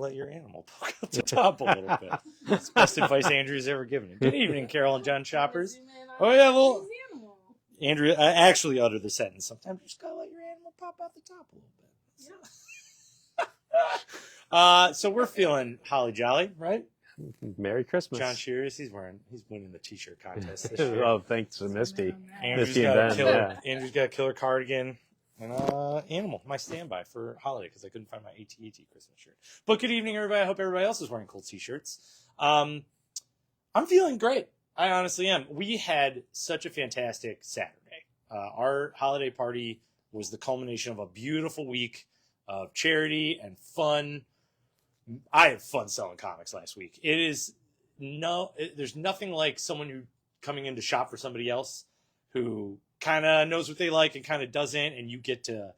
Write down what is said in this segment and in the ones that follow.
let your animal poke out the top a little bit. It's the best advice Andrew's ever given. Good evening, Carol and John Shoppers. Oh, yeah, well, Andrew, actually utter the sentence. Sometimes you just gotta let your animal pop out the top a little bit. Yeah. So we're feeling holly jolly, right? Merry Christmas. John Shears, he's winning the t-shirt contest this year. Oh, thanks to Misty. Andrew's got a killer cardigan. And animal, my standby for holiday because I couldn't find my AT&T Christmas shirt. But good evening, everybody. I hope everybody else is wearing cool t-shirts. I'm feeling great. I honestly am. We had such a fantastic Saturday. Our holiday party was the culmination of a beautiful week of charity and fun. I had fun selling comics last week. There's nothing like someone who coming in to shop for somebody else who kind of knows what they like and kind of doesn't, and you get to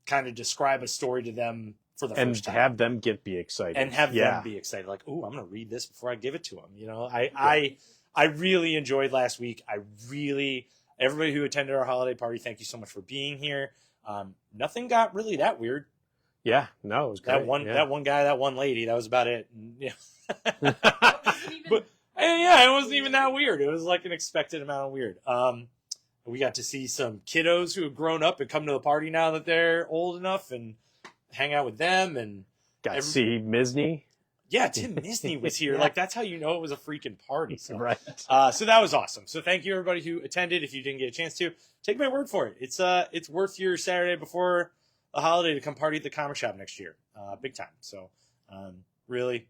kind of describe a story to them for the first time. And have them be excited. And have them be excited. Like, ooh, I'm going to read this before I give it to them. You know, I really enjoyed last week. Everybody who attended our holiday party, thank you so much for being here. Nothing got really that weird. Yeah, no, it was great. That one guy, that one lady, that was about it. And, yeah. But yeah, it wasn't even that weird. It was like an expected amount of weird. We got to see some kiddos who have grown up and come to the party now that they're old enough and hang out with them. And got to see Misney. Yeah, Tim Misney was here. Yeah. Like, that's how you know it was a freaking party. So. Right. So that was awesome. So thank you, everybody who attended. If you didn't get a chance to, take my word for it. It's worth your Saturday before the holiday to come party at the comic shop next year. Big time. So really,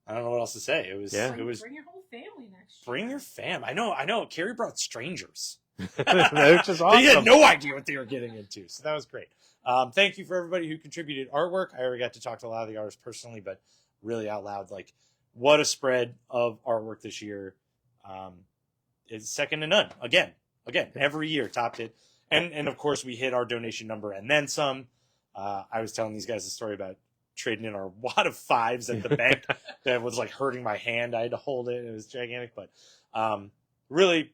I don't know what else to say. It was. Bring your whole family next year. Bring your fam. I know. Carrie brought strangers. Which is awesome. They had no idea what they were getting into, so that was great. Thank you for everybody who contributed artwork. I already got to talk to a lot of the artists personally, but really out loud, like, what a spread of artwork this year. It's second to none. Again, every year topped it. And of course, we hit our donation number and then some. I was telling these guys a story about trading in our wad of fives at the bank that was like hurting my hand. I had to hold it. It was gigantic, but really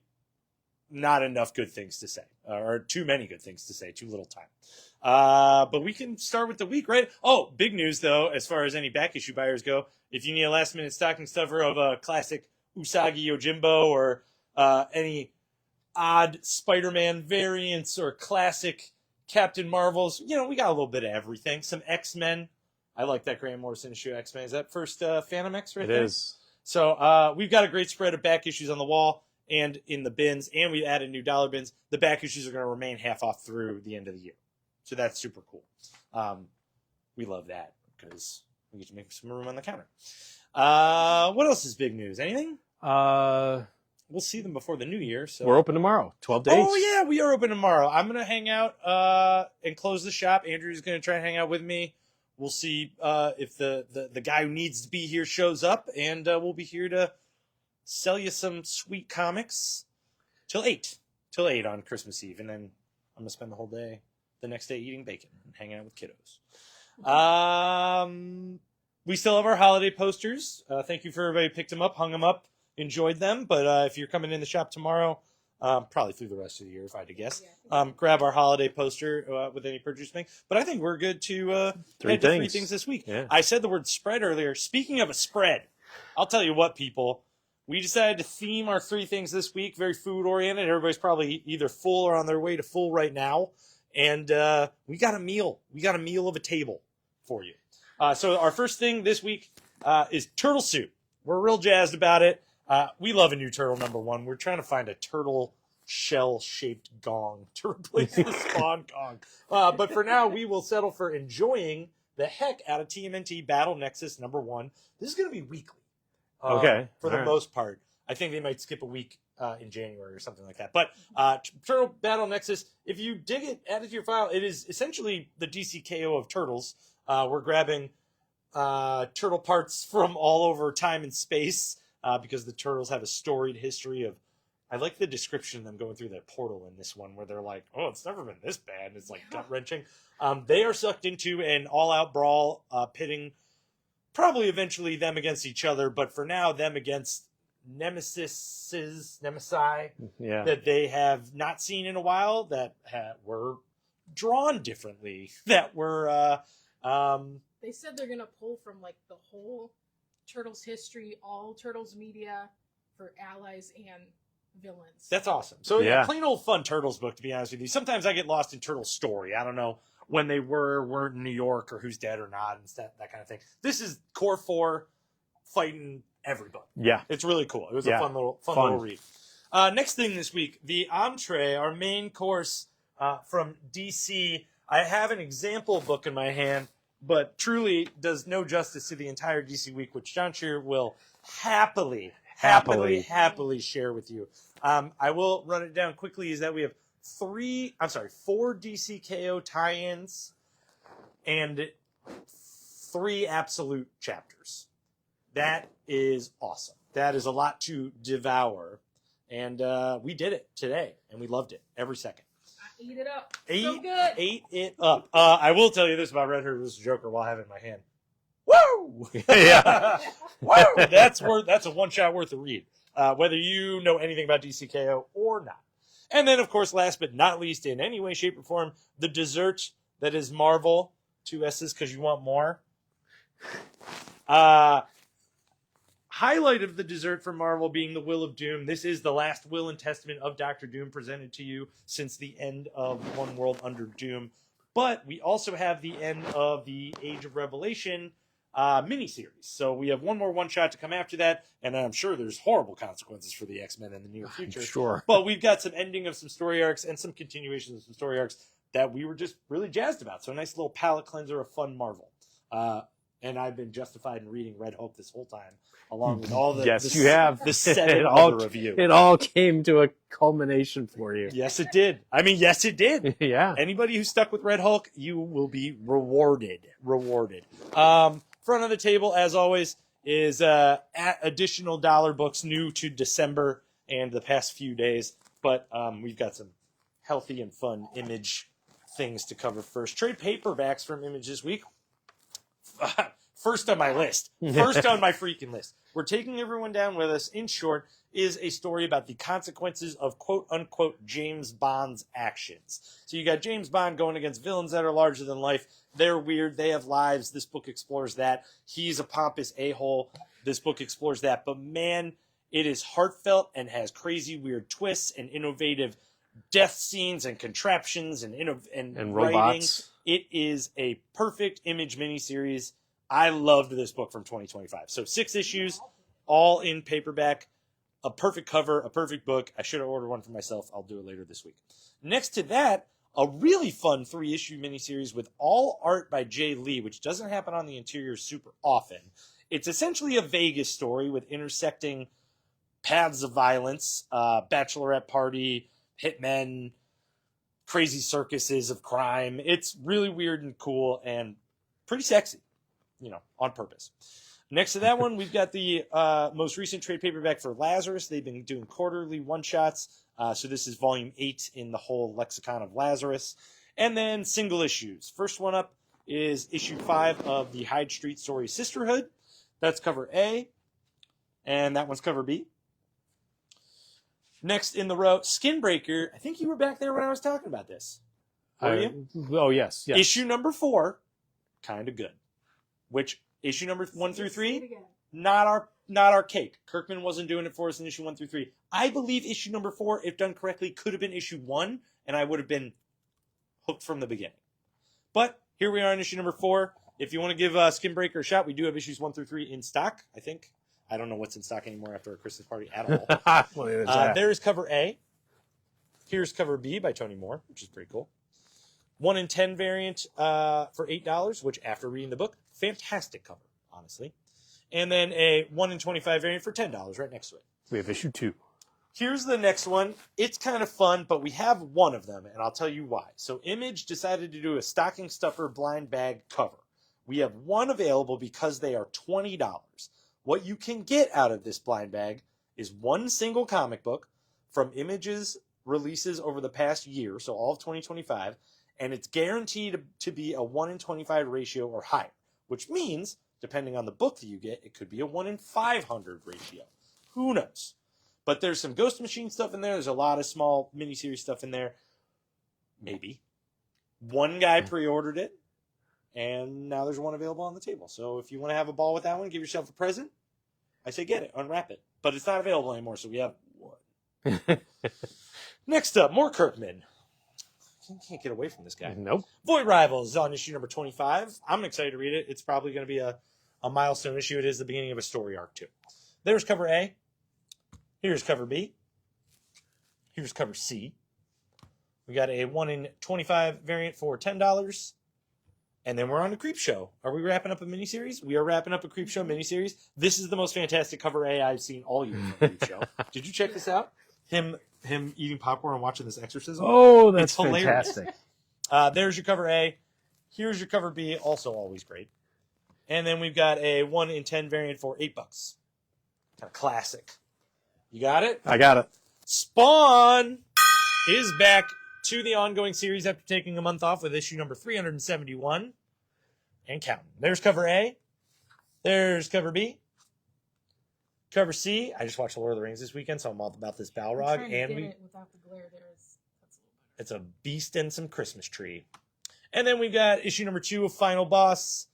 not enough good things to say, or too many good things to say, too little time. But we can start with the week, right? Oh, big news though, as far as any back issue buyers go. If you need a last minute stocking stuffer of a classic Usagi Yojimbo or any odd Spider-Man variants or classic Captain Marvels, we got a little bit of everything. Some X-Men. I like that Grant Morrison issue X-Men. Is that first Phantom X right there? It is. So we've got a great spread of back issues on the wall and in the bins, and we added new dollar bins. The back issues are going to remain half off through the end of the year. So that's super cool. We love that because we get to make some room on the counter. What else is big news? Anything? We'll see them before the new year. So we're open tomorrow, 12 days. Oh, yeah, we are open tomorrow. I'm going to hang out and close the shop. Andrew's going to try and hang out with me. We'll see if the guy who needs to be here shows up, and we'll be here to sell you some sweet comics till 8 on Christmas Eve. And then I'm going to spend the next day eating bacon and hanging out with kiddos. We still have our holiday posters. Thank you for everybody who picked them up, hung them up, enjoyed them. But if you're coming in the shop tomorrow, probably through the rest of the year, if I had to guess, grab our holiday poster with any purchase thing. But I think we're good to head to 3 things this week. Yeah. I said the word spread earlier. Speaking of a spread, I'll tell you what, people. We decided to theme our 3 things this week, very food-oriented. Everybody's probably either full or on their way to full right now. And we got a meal. We got a meal of a table for you. So our first thing this week is turtle soup. We're real jazzed about it. We love a new turtle, number one. We're trying to find a turtle shell-shaped gong to replace the spawn gong. But for now, we will settle for enjoying the heck out of TMNT Battle Nexus number 1. This is going to be weekly. Okay. For the most part. I think they might skip a week in January or something like that. But Turtle Battle Nexus, if you dig it, add it to your file, it is essentially the DCKO of turtles. We're grabbing turtle parts from all over time and space because the turtles have a storied history of... I like the description of them going through that portal in this one where they're like, oh, it's never been this bad. It's like gut-wrenching. They are sucked into an all-out brawl, pitting probably eventually them against each other, but for now, them against nemesi that they have not seen in a while, that were drawn differently, that were They said they're gonna pull from like the whole Turtles history, all Turtles media for allies and villains. That's awesome. So Yeah. plain old fun Turtles book, to be honest with you. Sometimes I get lost in Turtles story. I don't know when they weren't in New York or who's dead or not and that kind of thing. This is core 4 fighting everybody. Yeah. It's really cool. It was a Yeah. fun little read. Next thing this week, the entree, our main course from DC. I have an example book in my hand, but truly does no justice to the entire DC week, which John Shear will happily share with you. I will run it down quickly. Is that we have 4 DCKO tie-ins and 3 absolute chapters. That is awesome. That is a lot to devour. And we did it today, and we loved it every second. I ate it up. So good. Ate it up. I will tell you this about Red Hood vs. Joker while I have it in my hand. Woo! Yeah. Woo! That's a one-shot worth of read, whether you know anything about DCKO or not. And then, of course, last but not least, in any way, shape, or form, the dessert that is Marvel. 2 S's because you want more. Highlight of the dessert from Marvel being the Will of Doom. This is the last will and testament of Dr. Doom presented to you since the end of One World Under Doom. But we also have the end of the Age of Revelation miniseries. So we have one more one-shot to come after that, and I'm sure there's horrible consequences for the X-Men in the near future. Sure. But we've got some ending of some story arcs and some continuations of some story arcs that we were just really jazzed about. So a nice little palate cleanser of fun Marvel. And I've been justified in reading Red Hope this whole time, along with all the you have the 7 it all, other of you. It all came to a culmination for you. Yes, it did. I mean, yes, it did. Yeah. Anybody who stuck with Red Hulk, you will be rewarded. Front of the table, as always, is additional dollar books new to December and the past few days. But we've got some healthy and fun Image things to cover first. Trade paperbacks from Image this week. First on my list. First on my freaking list. We're taking everyone down with us. In short, is a story about the consequences of quote-unquote James Bond's actions. So you got James Bond going against villains that are larger than life. They're weird. They have lives. This book explores that. He's a pompous a-hole. This book explores that. But man, it is heartfelt and has crazy weird twists and innovative death scenes and contraptions and writing. Robots. It is a perfect Image miniseries. I loved this book from 2025. So 6 issues, all in paperback, a perfect cover, a perfect book. I should have ordered one for myself. I'll do it later this week. Next to that, a really fun 3-issue miniseries with all art by Jay Lee, which doesn't happen on the interior super often. It's essentially a Vegas story with intersecting paths of violence, bachelorette party, hitmen, crazy circuses of crime. It's really weird and cool and pretty sexy, on purpose. Next to that one, we've got the most recent trade paperback for Lazarus. They've been doing quarterly one-shots. So this is volume 8 in the whole lexicon of Lazarus. And then single issues. First one up is issue 5 of the Hyde Street Story Sisterhood. That's cover A. And that one's cover B. Next in the row, Skinbreaker. I think you were back there when I was talking about this. Were you? Oh, yes. Issue number 4, kind of good. Which, issue number 1 through 3, not our cake. Kirkman wasn't doing it for us in issue 1 through 3. I believe issue number 4, if done correctly, could have been issue 1, and I would have been hooked from the beginning. But here we are in issue number 4. If you want to give Skinbreaker a shot, we do have issues 1 through 3 in stock, I think. I don't know what's in stock anymore after a Christmas party at all. Well, there is cover A. Here's cover B by Tony Moore, which is pretty cool. 1 in 10 variant for $8, which after reading the book, fantastic cover, honestly. And then a 1 in 25 variant for $10 right next to it. we have issue 2. Here's the next one. It's kind of fun, but we have one of them, and I'll tell you why. So Image decided to do a stocking stuffer blind bag cover. We have one available because they are $20. What you can get out of this blind bag is one single comic book from Image's releases over the past year, so all of 2025, and it's guaranteed to be a 1 in 25 ratio or higher, which means, depending on the book that you get, it could be a 1 in 500 ratio. Who knows? But there's some Ghost Machine stuff in there. There's a lot of small miniseries stuff in there. Maybe. One guy pre-ordered it. And now there's one available on the table. So if you want to have a ball with that one, give yourself a present, I say get it, unwrap it. But it's not available anymore, so we have one. Next up, more Kirkman. You can't get away from this guy. Nope. Void Rivals is on issue number 25. I'm excited to read it. It's probably going to be a milestone issue. It is the beginning of a story arc, too. There's cover A. Here's cover B. Here's cover C. We got a 1 in 25 variant for $10. And then we're on the Creep Show. Are we wrapping up a miniseries? We are wrapping up a Creep Show miniseries. This is the most fantastic cover A I've seen all year from Creep Show. Did you check this out? Him eating popcorn and watching this exorcism. Oh, that's It's hilarious. fantastic. There's your cover A. Here's your cover B. Also always great. And then we've got a 1 in 10 variant for $8. Kind of classic. You got it? I got it. Spawn is back to the ongoing series after taking a month off with issue number 371. And counting. There's cover A. There's cover B. Cover C. I just watched The Lord of the Rings this weekend, so I'm all about this Balrog. And without the glare there is. It's a beast and some Christmas tree. And then we've got issue number 2 of Final Boss.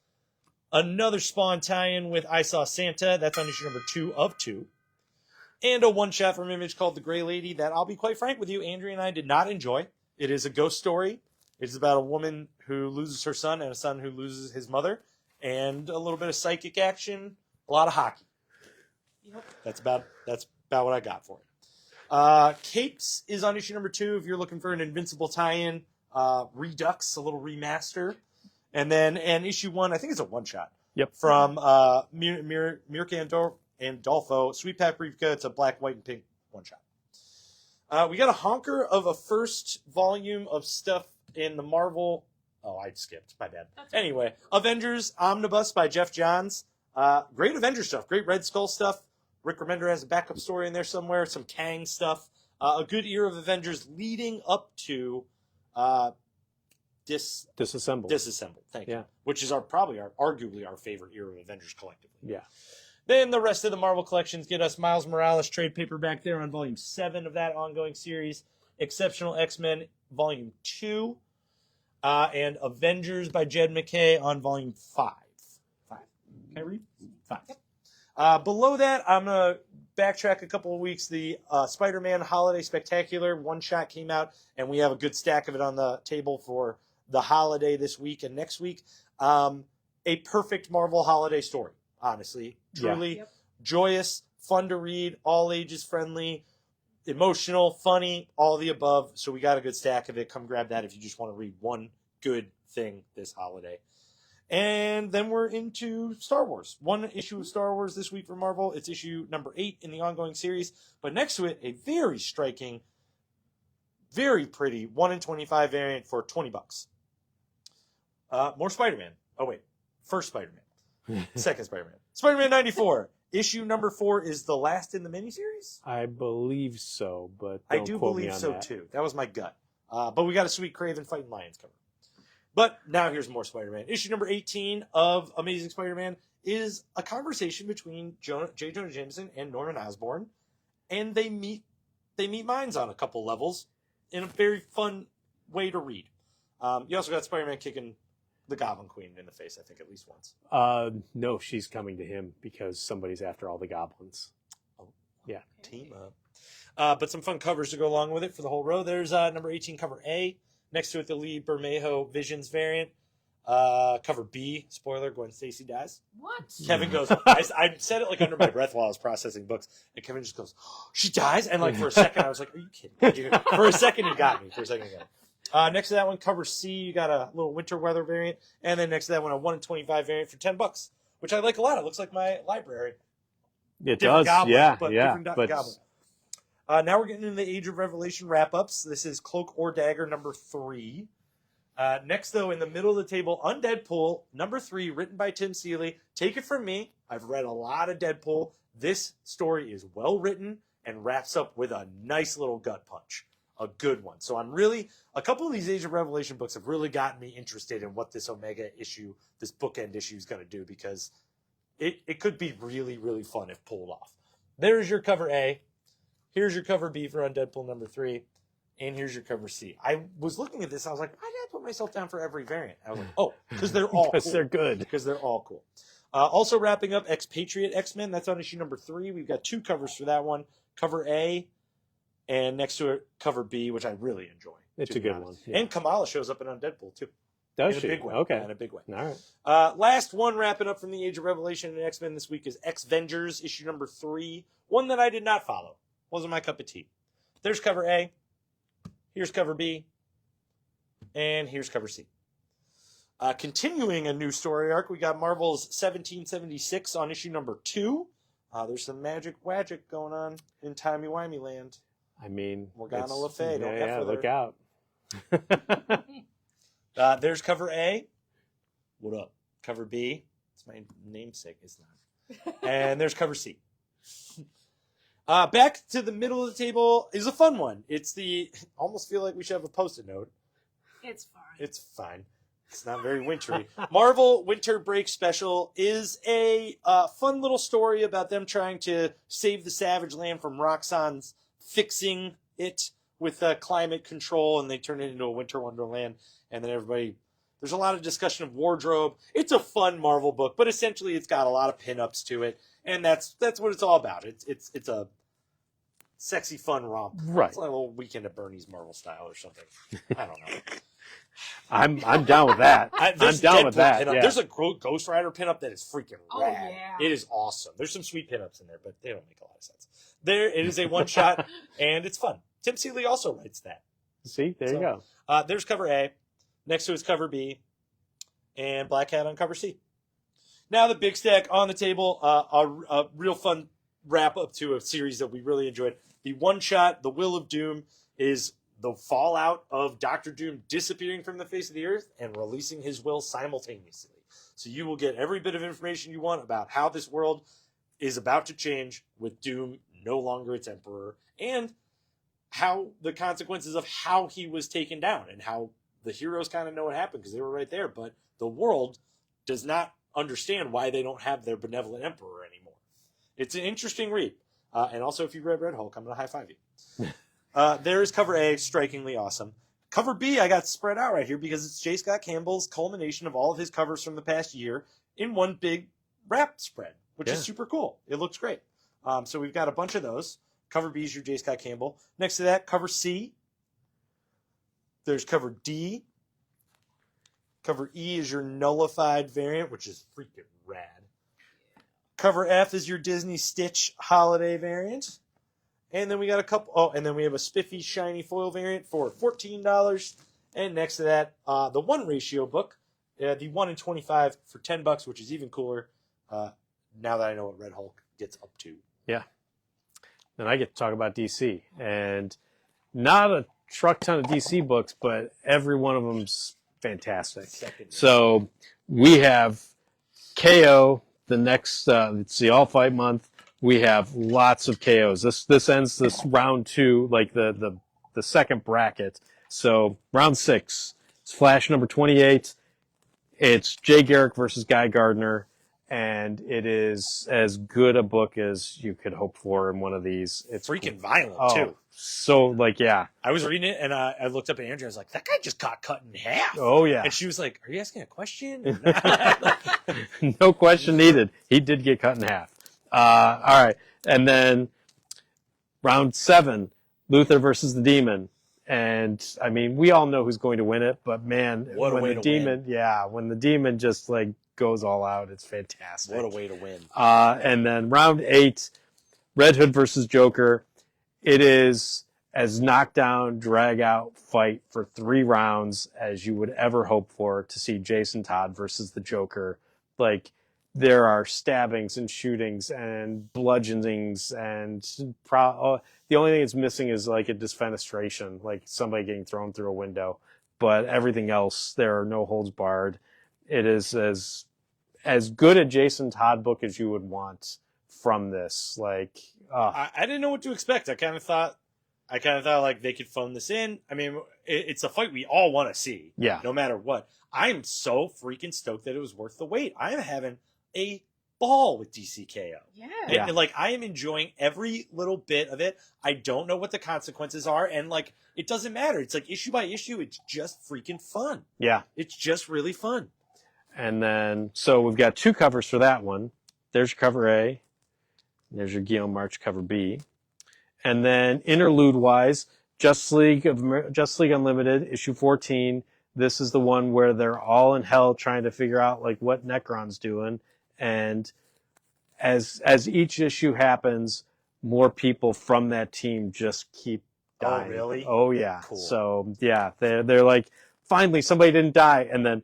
Another Spawn tie-in with I Saw Santa. That's on issue number 2 of 2. And a one-shot from Image called The Gray Lady that I'll be quite frank with you, Andrea and I did not enjoy. It is a ghost story. It's about a woman who loses her son and a son who loses his mother. And a little bit of psychic action. A lot of hockey. Yep. That's about what I got for it. Capes is on issue number 2 if you're looking for an Invincible tie-in. Redux, a little remaster. And then issue 1, I think it's a one-shot. Yep. From Mirka Andolfo, Sweet Paprika. It's a black, white, and pink one-shot. We got a honker of a first volume of stuff in the Marvel. Oh, I skipped. My bad. Anyway, Avengers Omnibus by Jeff Johns. Great Avengers stuff. Great Red Skull stuff. Rick Remender has a backup story in there somewhere. Some Kang stuff. A good era of Avengers leading up to Disassembled. Thank Yeah. you. Which is arguably our favorite era of Avengers collectively. Yeah. Then the rest of the Marvel collections get us Miles Morales trade paperback there on volume 7 of that ongoing series. Exceptional X-Men volume 2. And Avengers by Jed McKay on volume 5. Can I read? 5. Below that, I'm going to backtrack a couple of weeks. The Spider-Man Holiday Spectacular one-shot came out, and we have a good stack of it on the table for the holiday this week and next week. A perfect Marvel holiday story, honestly. Truly joyous, fun to read, all ages friendly, emotional, funny, all the above. So we got a good stack of it. Come grab that if you just want to read one good thing this holiday. And then we're into Star Wars. One issue of Star Wars this week for Marvel. It's issue number 8 in the ongoing series. But next to it, a very striking, very pretty 1 in 25 variant for $20. More Spider-Man. Oh, wait. First Spider-Man. Second Spider-Man. Spider-Man 94. Issue number 4 is the last in the miniseries? I believe so, but I don't do quote me believe on so, that. too. That was my gut. But we got a sweet Kraven fighting lions cover. But now here's more Spider-Man. Issue number 18 of Amazing Spider-Man is a conversation between J. Jonah Jameson and Norman Osborn, and they meet minds on a couple levels in a very fun way to read. You also got Spider-Man kicking the Goblin Queen in the face, I think, at least once. No, she's coming to him because somebody's after all the goblins. Oh, yeah. Team up. But some fun covers to go along with it for the whole row. There's number 18, cover A. Next to it, the Lee Bermejo Visions variant. Cover B, spoiler, Gwen Stacy dies. What? Kevin goes, I said it like under my breath while I was processing books, and Kevin just goes, oh, she dies? And like for a second, I was like, are you kidding? For a second, you got me. Next to that one, cover C, you got a little winter weather variant. And then next to that one, a 1 in 25 variant for $10, which I like a lot. It looks like my library. It Different does, goblin, yeah, but yeah. different goblin. Now we're getting into the Age of Revelation wrap-ups. This is Cloak or Dagger number 3. Next, though, in the middle of the table, Undeadpool number 3, written by Tim Seeley. Take it from me. I've read a lot of Deadpool. This story is well written and wraps up with a nice little gut punch. A good one. So a couple of these Age of Revelation books have really gotten me interested in what this Omega issue, this bookend issue is going to do, because it could be really, really fun if pulled off. There's your cover A. Here's your cover B for Undeadpool number 3. And here's your cover C. I was looking at this. I was like, why did I put myself down for every variant? I was like, oh, because they're all Because cool. they're good. Because they're all cool. Also wrapping up Expatriate X-Men. That's on issue number 3. We've got 2 covers for that one. Cover A, and next to it, cover B, which I really enjoy. It's a good one. Yeah. And Kamala shows up in on Deadpool, too. Does in she? a big way. Okay. In a big way. All right. Last one wrapping up from the Age of Revelation and X-Men this week is X-Vengers, issue number 3. One that I did not follow. Wasn't my cup of tea. There's cover A. Here's cover B. And here's cover C. Continuing a new story arc, we got Marvel's 1776 on issue number 2. There's some magic going on in timey-wimey land. I mean, Morgana Le Fay, don't F with look her. out. There's cover A. What up? Cover B. It's my namesake. It's not. And there's cover C. Back to the middle of the table is a fun one. It's the... Almost feel like we should have a post-it note. It's fine. It's fine. It's not very wintry. Marvel Winter Break Special is a fun little story about them trying to save the Savage Land from Roxxon's fixing it with climate control, and they turn it into a winter wonderland. And then everybody... There's a lot of discussion of wardrobe. It's a fun Marvel book, but essentially it's got a lot of pinups to it, and that's what it's all about. It's a sexy, fun romp. Right. It's like a little Weekend at Bernie's Marvel style or something. I don't know. I'm down with that. I'm There's down Deadpool with that. pinup. Yeah. There's a Ghost Rider pinup that is freaking Oh, rad. yeah. It is awesome. There's some sweet pinups in there, but they don't make a lot of sense. It is a one shot, and it's fun. Tim Seeley also writes that. See, there you go. There's cover A. Next to it's cover B, and Black Hat on cover C. Now the big stack on the table. A real fun wrap up to a series that we really enjoyed. The one shot, The Will of Doom, is the fallout of Doctor Doom disappearing from the face of the earth and releasing his will simultaneously. So you will get every bit of information you want about how this world is about to change with Doom no longer its emperor, and how the consequences of how he was taken down, and how the heroes kind of know what happened because they were right there, but the world does not understand why they don't have their benevolent emperor anymore. It's an interesting read. And also, if you read Red Hulk, I'm going to high-five you. There is cover A, strikingly awesome. Cover B, I got spread out right here because it's J. Scott Campbell's culmination of all of his covers from the past year in one big wrap spread, which is super cool. It looks great. So we've got a bunch of those. Cover B is your J. Scott Campbell. Next to that, cover C. There's cover D. Cover E is your nullified variant, which is freaking rad. Cover F is your Disney Stitch holiday variant. And then we got a couple... Oh, and then we have a spiffy, shiny foil variant for $14. And next to that, the 1 ratio book, the 1 in 25 for $10, which is even cooler now that I know what Red Hulk gets up to. Yeah. Then I get to talk about DC. And not a truck ton of DC books, but every one of them's fantastic. So we have KO, the next, it's the All Fight month. We have lots of KOs. This ends this round 2, like the second bracket. So round 6, it's Flash number 28. It's Jay Garrick versus Guy Gardner, and it is as good a book as you could hope for in one of these. It's freaking violent too. So yeah. I was reading it and I looked up at Andrea. I was like, that guy just got cut in half. Oh yeah. And she was like, are you asking a question? No question needed. He did get cut in half. All right. And then round 7, Luther versus the Demon. And I mean, we all know who's going to win it, but man, what a way to win. When the Demon just like goes all out, it's fantastic. What a way to win. And then round 8, Red Hood versus Joker. It is as knockdown, drag out fight for 3 rounds as you would ever hope for to see Jason Todd versus the Joker. Like, there are stabbings and shootings and bludgeonings and the only thing it's missing is like a disfenestration, like somebody getting thrown through a window. But everything else, there are no holds barred. It is as good a Jason Todd book as you would want from this. Like, I didn't know what to expect. I kind of thought like they could phone this in. I mean, it's a fight we all want to see. Yeah. No matter what. I'm so freaking stoked that it was worth the wait. I'm having a ball with DCKO. Yeah. And like, I am enjoying every little bit of it. I don't know what the consequences are, and like, it doesn't matter. It's like issue by issue. It's just freaking fun. Yeah. It's just really fun. And then, so we've got 2 covers for that one. There's your cover A. There's your Guillaume March cover B. And then interlude-wise, Justice League Unlimited, issue 14. This is the one where they're all in hell trying to figure out like what Necron's doing. And as each issue happens, more people from that team just keep dying. Oh, really? Oh, yeah. Cool. So, yeah, they're like, finally, somebody didn't die. And then,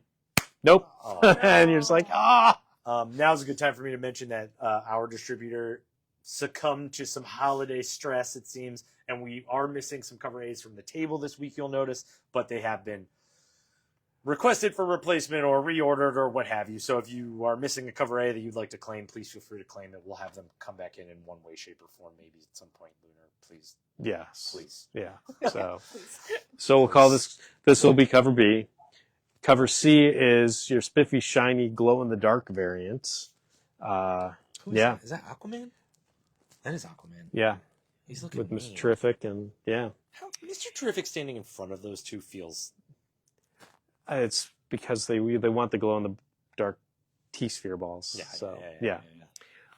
nope. Oh, And you're just like, ah. Now's a good time for me to mention that our distributor succumbed to some holiday stress, it seems, and we are missing some cover A's from the table this week, you'll notice, but they have been requested for replacement or reordered or what have you. So if you are missing a cover A that you'd like to claim, please feel free to claim it. We'll have them come back in one way, shape, or form, maybe at some point, Lunar. Please. Yes. Please. Yeah. So, Please. so we'll call this will be cover B. Cover C is your spiffy, shiny, glow-in-the-dark variant. Yeah. Is that Aquaman? That is Aquaman. Yeah. He's looking With mean. Mr. Terrific and, yeah. How, Mr. Terrific standing in front of those two feels... It's because they want the glow-in-the-dark T-sphere balls. Yeah.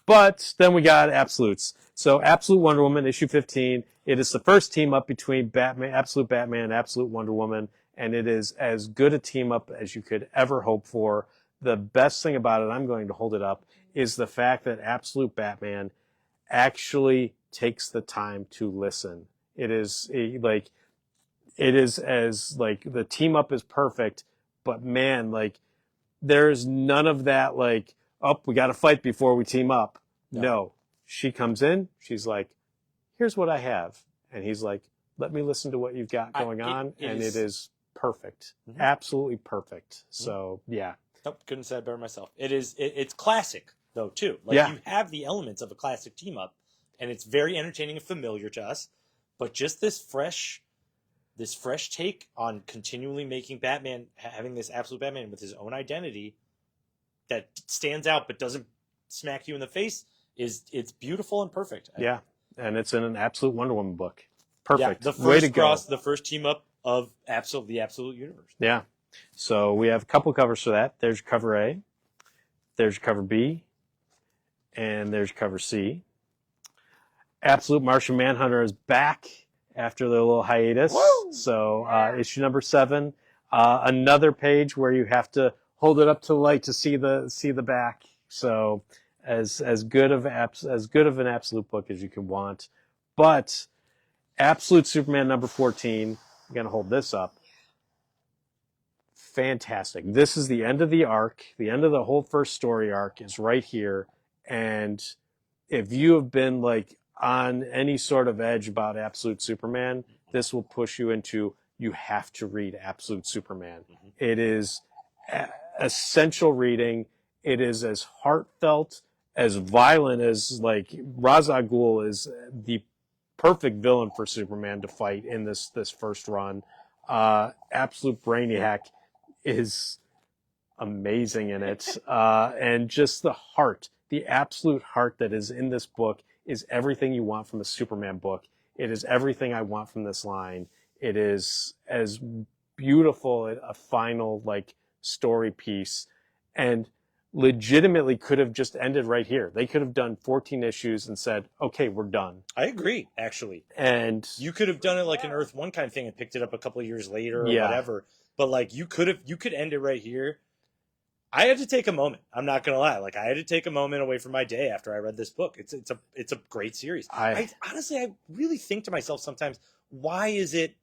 But then we got Absolutes. So Absolute Wonder Woman, issue 15. It is the first team up between Absolute Batman and Absolute Wonder Woman, and it is as good a team up as you could ever hope for. The best thing about it, I'm going to hold it up, is the fact that Absolute Batman actually takes the time to listen. It is the team up is perfect, but man, like, there's none of that, like, oh, we got to fight before we team up. No. She comes in, she's like, here's what I have. And he's like, let me listen to what you've got going on. It is perfect. Mm-hmm. Absolutely perfect. Mm-hmm. So, yeah. Nope, couldn't have said it better myself. It's classic, though, too. Like, you have the elements of a classic team-up, and it's very entertaining and familiar to us. But just this fresh take on continually making Batman, having this Absolute Batman with his own identity that stands out but doesn't smack you in the face, it's beautiful and perfect. Yeah, and it's in an Absolute Wonder Woman book. Perfect. Yeah, Way to go. The first team up of the Absolute Universe. Yeah. So we have a couple covers for that. There's cover A, there's cover B, and there's cover C. Absolute Martian Manhunter is back after their little hiatus. Woo! So issue number 7, another page where you have to hold it up to the light to see the back. So as good of an Absolute book as you can want. But Absolute Superman number 14, I'm gonna hold this up. Fantastic. This is the end of the arc. The end of the whole first story arc is right here. And if you have been like on any sort of edge about Absolute Superman, this will push you into, you have to read Absolute Superman. Mm-hmm. It is essential reading. It is as heartfelt, as violent as, like, Ra's al Ghul is the perfect villain for Superman to fight in this first run. Absolute Brainiac is amazing in it. And just the absolute heart that is in this book is everything you want from a Superman book. It is everything I want from this line. It is as beautiful a final, like, story piece, and legitimately could have just ended right here. They could have done 14 issues and said, okay, we're done. I agree, actually. And you could have done it like an Earth 1 kind of thing and picked it up a couple of years later or whatever. But like, you could end it right here. I had to take a moment. I'm not gonna lie. Like, I had to take a moment away from my day after I read this book. It's a great series. I honestly, I really think to myself sometimes, why is it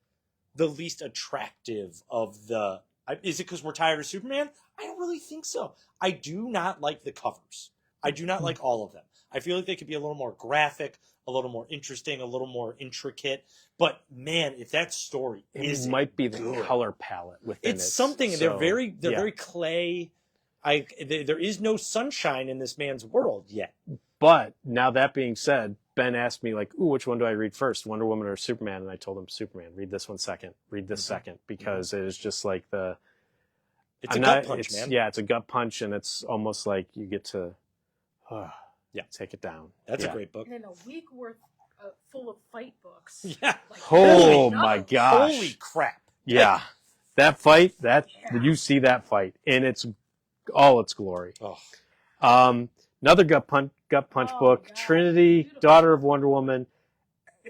the least attractive of the? Is it because we're tired of Superman? I don't really think so. I do not like the covers. I do not like all of them. I feel like they could be a little more graphic, a little more interesting, a little more intricate. But man, if that story might be the color palette within it. It's something. So, they're very clay. There is no sunshine in this man's world yet. But now that being said, Ben asked me, like, ooh, which one do I read first, Wonder Woman or Superman? And I told him Superman. Read this one second. Read this second, because it is just like it's a gut punch, man. Yeah, it's a gut punch, and it's almost like you get to, Yeah. take it down. That's Yeah. a great book. And then a week worth full of fight books. Yeah. Like, Oh holy my nuts. gosh. Holy crap. Yeah. That fight, Yeah. you see that fight in all its glory. Oh, Another gut punch Oh, book, God. Trinity, Beautiful. Daughter of Wonder Woman.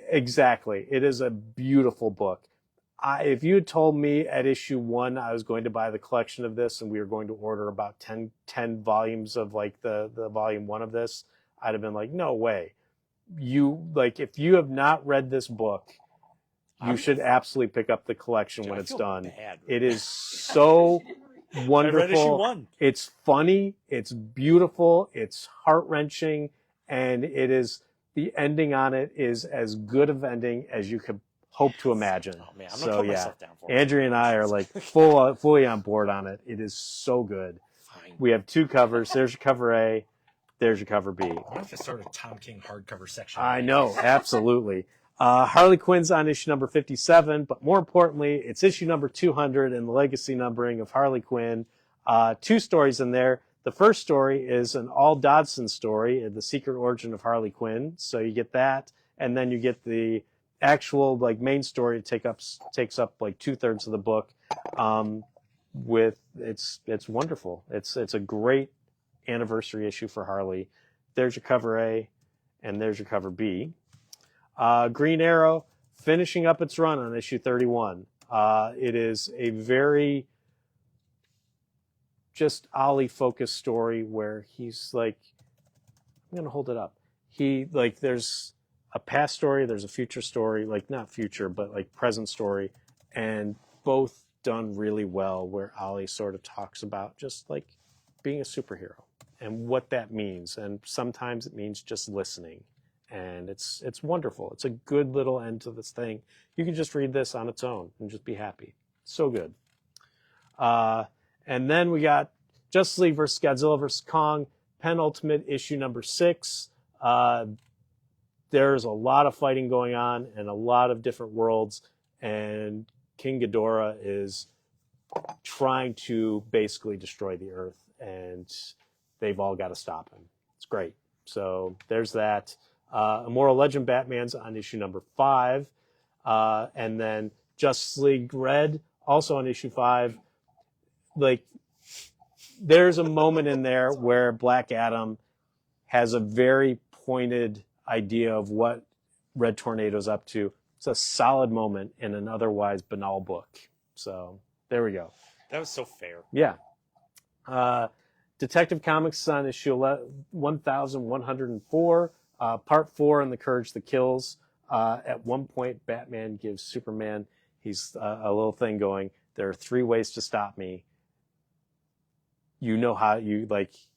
Exactly. It is a beautiful book. If you had told me at issue 1 I was going to buy the collection of this and we were going to order about 10 volumes of like the volume 1 of this, I'd have been like, no way. If you have not read this book, you should absolutely pick up the collection when I it's feel done. bad. It is so I wonderful. read issue 1. It's funny, it's beautiful, it's heart-wrenching, and the ending on it is as good of ending as you could hope to imagine. Oh man, I'm So gonna put yeah, myself down for it. Andrea and I are like fully on board on it. It is so good. Fine. We have 2 covers. There's your cover A, there's your cover B. I'm gonna have to start a Tom King hardcover section. I know, absolutely. Harley Quinn's on issue number 57, but more importantly, it's issue number 200 in the legacy numbering of Harley Quinn. 2 stories in there. The first story is an All Dodson story, The Secret Origin of Harley Quinn. So you get that, and then you get the actual like main story takes up like 2/3 of the book. It's wonderful. It's a great anniversary issue for Harley. There's your cover A, and there's your cover B. Green Arrow finishing up its run on issue 31. It is a very just Ollie focused story where he's like, I'm going to hold it up. There's a past story, there's a future story, like not future, but like present story, and both done really well where Ollie sort of talks about just like being a superhero and what that means. And sometimes it means just listening. And it's wonderful. It's a good little end to this thing. You can just read this on its own and just be happy. So good. And then we got Justice League vs. Godzilla vs. Kong, penultimate issue number 6. There's a lot of fighting going on and a lot of different worlds. And King Ghidorah is trying to basically destroy the Earth. And they've all got to stop him. It's great. So there's that. Immortal Legend Batman's on issue number 5. And then Justice League Red, also on issue 5. Like, there's a moment in there where Black Adam has a very pointed idea of what Red Tornado's up to. It's a solid moment in an otherwise banal book. So there we go. That was so fair. Yeah. Detective Comics on issue 1104. Part 4 in The Courage That Kills. At one point, Batman gives Superman, he's a little thing going, there are 3 ways to stop me. You know how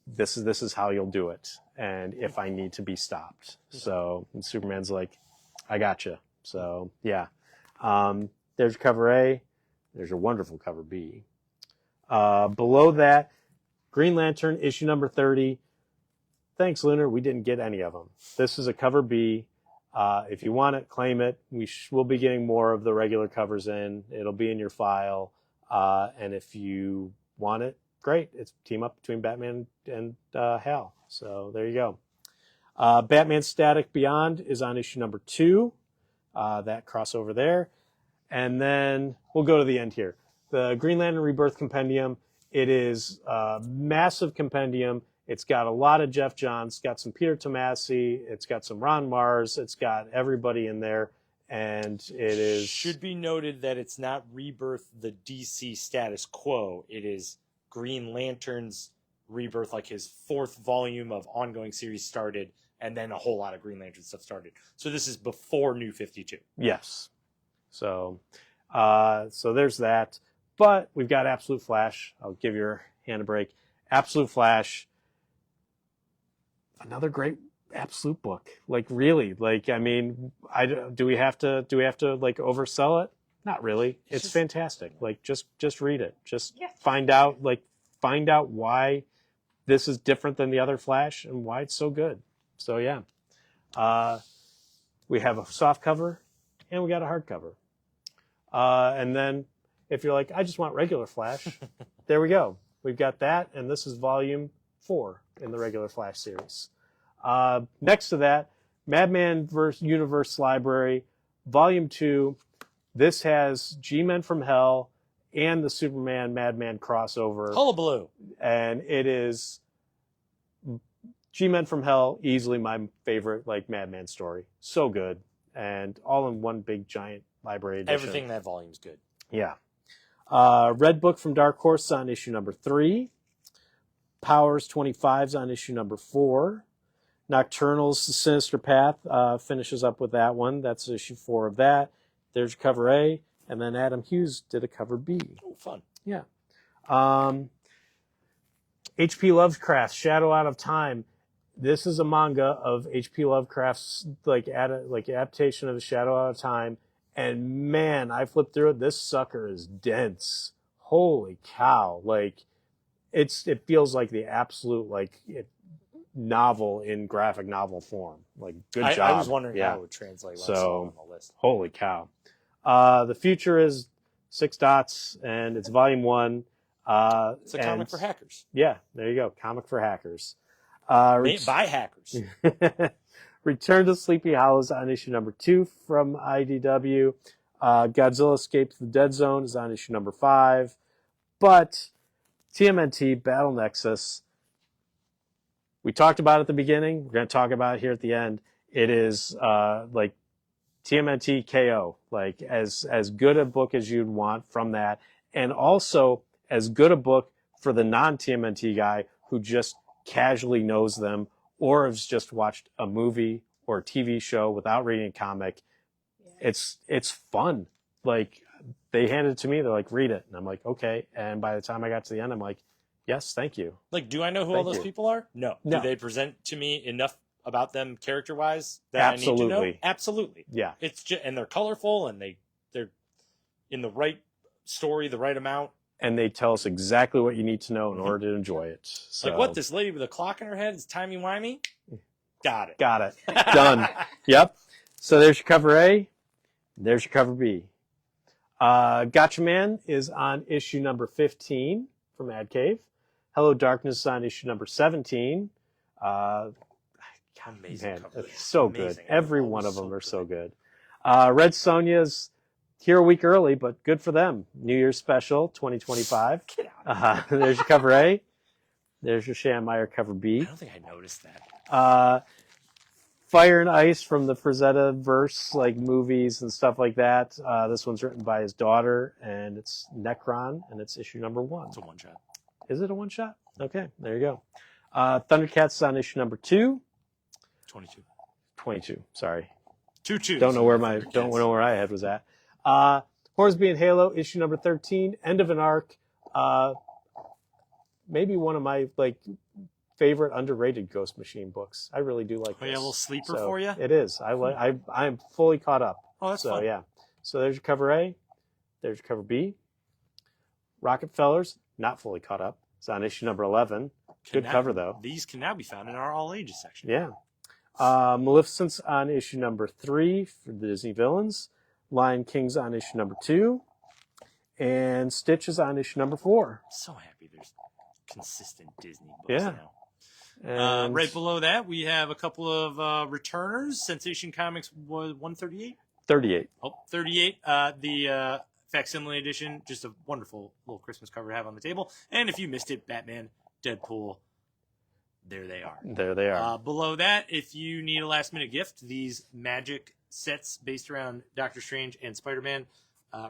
this is how you'll do it. And if I need to be stopped. So and Superman's like, I gotcha. So yeah. There's your cover A. There's your wonderful cover B. Below that, Green Lantern issue number 30. Thanks, Lunar. We didn't get any of them. This is a cover B. If you want it, claim it. We'll be getting more of the regular covers in. It'll be in your file. And if you want it, great. It's a team up between Batman and Hal. So there you go. Batman Static Beyond is on issue number 2. That crossover there. And then we'll go to the end here. The Green Lantern Rebirth Compendium. It is a massive compendium. It's got a lot of Jeff Johns. It's got some Peter Tomasi. It's got some Ron Mars. It's got everybody in there. And it is... Should be noted that it's not Rebirth the DC status quo. It is Green Lantern's Rebirth, like his 4th volume of ongoing series started, and then a whole lot of Green Lantern stuff started. So this is before New 52. Yes. So there's that. But we've got Absolute Flash. I'll give your hand a break. Absolute Flash... Another great Absolute book. Like really, like I mean, do we have to like oversell it? Not really. It's fantastic. Like just read it. Just find out why this is different than the other Flash and why it's so good. So yeah, we have a soft cover and we got a hardcover. And then if you're like, I just want regular Flash, there we go. We've got that, and this is volume 4 in the regular Flash series. Next to that, Madman Universe Library, Volume 2. This has G-Men from Hell and the Superman Madman crossover. Hullabaloo. And it is G-Men from Hell, easily my favorite like Madman story. So good. And all in one big giant library edition. Everything in that volume's good. Yeah. Red Book from Dark Horse on issue number 3. Powers 25's on issue number 4. Nocturnal's The Sinister Path finishes up with that one. That's issue 4 of that. There's cover A. And then Adam Hughes did a cover B. Oh, fun. Yeah. H.P. Lovecraft's Shadow Out of Time. This is a manga of H.P. Lovecraft's adaptation of Shadow Out of Time. And man, I flipped through it. This sucker is dense. Holy cow. Like, it feels like the absolute, novel in graphic novel form. Like, good job. I was wondering how it would translate when I saw it on the list. Holy cow. The future is 6 dots, and it's volume 1. It's a comic for hackers. Yeah, there you go. Comic for hackers. Made by hackers. Return to Sleepy Hollows on issue number 2 from IDW. Godzilla Escapes the Dead Zone is on issue number 5. But TMNT Battle Nexus, we talked about it at the beginning. We're going to talk about it here at the end. It is TMNT KO, like as good a book as you'd want from that, and also as good a book for the non-TMNT guy who just casually knows them or has just watched a movie or a TV show without reading a comic. Yeah. It's fun. Like, they handed it to me, they're like, read it, and I'm like, okay. And by the time I got to the end, I'm like, yes, thank you. Like, do I know who all those people are? No. Do they present to me enough about them character-wise that I need to know? Absolutely. Yeah. It's just, and they're colorful, and they're in the right story, the right amount. And they tell us exactly what you need to know in order to enjoy it. So, like, what, this lady with a clock in her head is timey-wimey? Got it. Got it. Done. Yep. So there's your cover A. There's your cover B. Gotcha Man is on issue number 15 from Ad Cave. Hello Darkness is on issue number 17. Amazing Man, cover. it's so Amazing. good. Every one of them are so good. Red Sonja's here a week early, but good for them. New Year's special 2025. Get out. There's your cover A. There's your Shanmeyer cover B. I don't think I noticed that. Fire and Ice from the Frazetta verse, like movies and stuff like that. This one's written by his daughter, and it's Necron, and it's issue number 1. It's a one-shot. Is it a one-shot? Okay, there you go. Thundercats is on issue number 2. 22. Sorry. 2-2. Don't know where my head was at. Hornsby and Halo issue number 13. End of an arc. Maybe one of my favorite underrated Ghost Machine books. I really do like this. Oh, yeah, a little sleeper for you? It is. I'm fully caught up. Oh, that's fun. Yeah. So there's your cover A. There's your cover B. Rockefellers, not fully caught up. It's on issue number 11. Good cover, though. These can now be found in our all ages section. Yeah. Maleficent's on issue number 3 for the Disney villains. Lion King's on issue number 2. And Stitch is on issue number 4. So happy there's consistent Disney books now. And right below that, we have a couple of returners. Sensation Comics was 138? 38. Oh, 38. The facsimile edition, just a wonderful little Christmas cover to have on the table. And if you missed it, Batman, Deadpool, there they are. There they are. Below that, if you need a last-minute gift, these magic sets based around Doctor Strange and Spider-Man,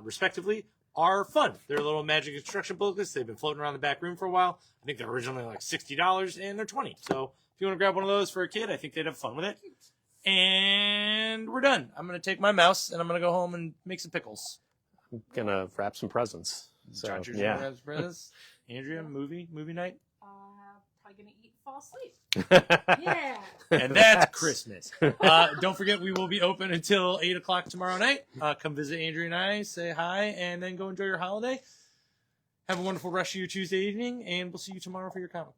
respectively, are fun. They're little magic instruction booklets. They've been floating around the back room for a while. I think they're originally like $60, and they're $20. So if you want to grab one of those for a kid, I think they'd have fun with it. And we're done. I'm going to take my mouse, and I'm going to go home and make some pickles. I'm going to wrap some presents. So, John, you're yeah. gonna wrap some presents? Andrea, movie night? Probably gonna eat and fall asleep. Yeah. And that's Christmas. Don't forget, we will be open until 8 o'clock tomorrow night. Come visit Andrea and I, say hi, and then go enjoy your holiday. Have a wonderful rest of your Tuesday evening, and we'll see you tomorrow for your comic book.